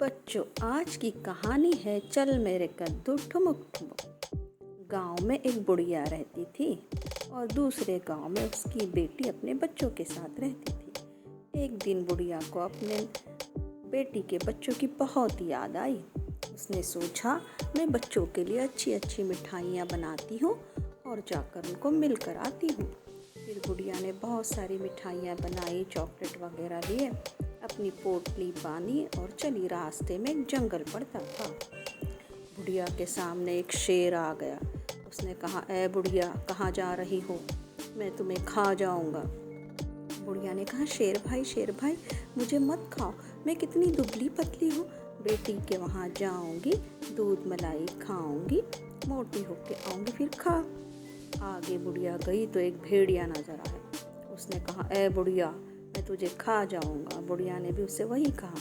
बच्चों, आज की कहानी है चल मेरे कद्दू ठुमुक ठुमुक। गांव में एक बुढ़िया रहती थी और दूसरे गांव में उसकी बेटी अपने बच्चों के साथ रहती थी। एक दिन बुढ़िया को अपने बेटी के बच्चों की बहुत याद आई। उसने सोचा, मैं बच्चों के लिए अच्छी अच्छी मिठाइयाँ बनाती हूँ और जाकर उनको मिलकर आती हूँ। फिर बुढ़िया ने बहुत सारी मिठाइयाँ बनाई, चॉकलेट वगैरह लिए, अपनी पोटली बांधी और चली। रास्ते में एक जंगल पड़ता था। बुढ़िया के सामने एक शेर आ गया। उसने कहा, ए बुढ़िया, कहाँ जा रही हो? मैं तुम्हें खा जाऊंगा। बुढ़िया ने कहा, शेर भाई, मुझे मत खाओ, मैं कितनी दुबली पतली हूँ। बेटी के वहाँ जाऊंगी, दूध मलाई खाऊंगी, मोटी होके आऊंगी, फिर खा। आगे बुढ़िया गई तो एक भेड़िया नजर आया। उसने कहा, ए बुढ़िया, मैं तुझे खा जाऊंगा। बुढ़िया ने भी उससे वही कहा,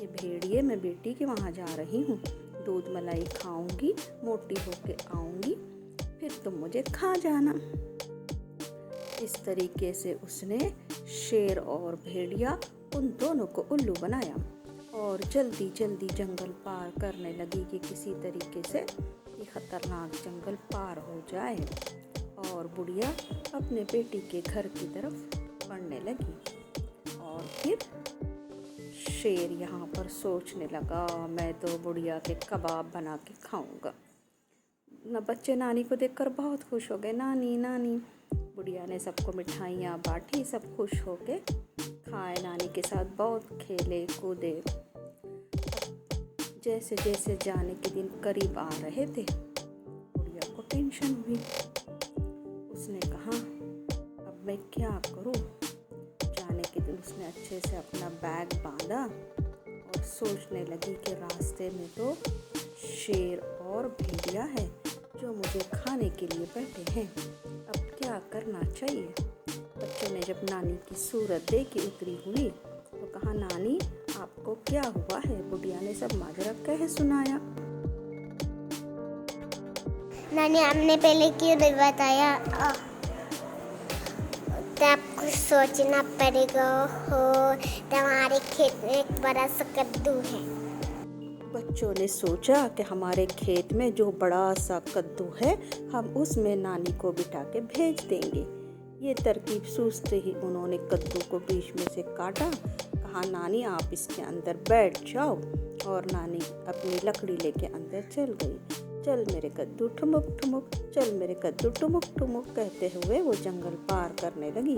ये भेड़िए, मैं बेटी के वहाँ जा रही हूँ, दूध मलाई खाऊंगी, मोटी होके आऊंगी, फिर तुम मुझे खा जाना। इस तरीके से उसने शेर और भेड़िया उन दोनों को उल्लू बनाया और जल्दी जल्दी जंगल पार करने लगी कि किसी तरीके से ये खतरनाक जंगल पार हो जाए। और बुढ़िया अपने बेटी के घर की तरफ बढ़ने लगी। और फिर शेर यहाँ पर सोचने लगा, मैं तो बुढ़िया के कबाब बना के खाऊंगा। बच्चे नानी को देखकर बहुत खुश हो गए। नानी नानी। बुढ़िया ने सबको मिठाइयाँ बांटी, सब खुश हो के खाए, नानी के साथ बहुत खेले कूदे। जैसे जैसे जाने के दिन करीब आ रहे थे, बुढ़िया को टेंशन हुई। उसने कहा, अब मैं क्या करूँ? जाने के दिन उसने अच्छे से अपना बैग बांधा और सोचने लगी कि रास्ते में तो शेर और भेड़िया है जो मुझे खाने के लिए बैठे हैं। अब क्या करना चाहिए? बच्चों ने जब नानी की सूरत देखी उतरी हुई तो कहा, नानी, आपको क्या हुआ है? बुढ़िया ने सब माजरा कह सुनाया। नानी, आपने पहले क्यों नहीं बताया? तो आपको सोचना पड़ेगा हो, तुम्हारे खेत में एक बड़ा सा कद्दू है। बच्चों ने सोचा कि हमारे खेत में जो बड़ा सा कद्दू है, हम उसमें नानी को बिठा के भेज देंगे। ये तरकीब सूझते ही उन्होंने कद्दू को बीच में से काटा। कहा, नानी, आप इसके अंदर बैठ जाओ। और नानी अपनी लकड़ी लेके अंदर चल गई। चल मेरे कद्दू ठुमुक ठुमुक, चल मेरे कद्दू ठुमुक ठुमुक कहते हुए वो जंगल पार करने लगी।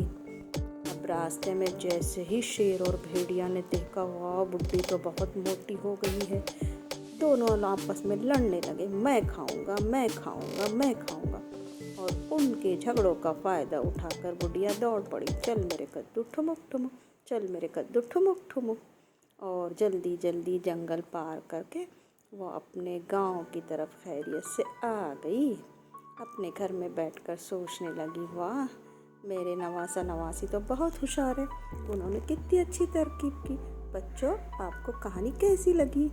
अब रास्ते में जैसे ही शेर और भेड़िया ने देखा, वाह, बुड्ढी तो बहुत मोटी हो गई है। दोनों आपस में लड़ने लगे, मैं खाऊंगा, मैं खाऊंगा, मैं खाऊंगा। और उनके झगड़ों का फ़ायदा उठाकर बुढ़िया दौड़ पड़ी। चल मेरे कद्दू ठुमुक ठुमुक, चल मेरे कद्दू ठुमुक ठुमुक। और जल्दी जल्दी जंगल पार करके वो अपने गांव की तरफ खैरियत से आ गई। अपने घर में बैठकर सोचने लगी, वाह, मेरे नवासा नवासी तो बहुत होशियार है, उन्होंने कितनी अच्छी तरकीब की। बच्चों, आपको कहानी कैसी लगी?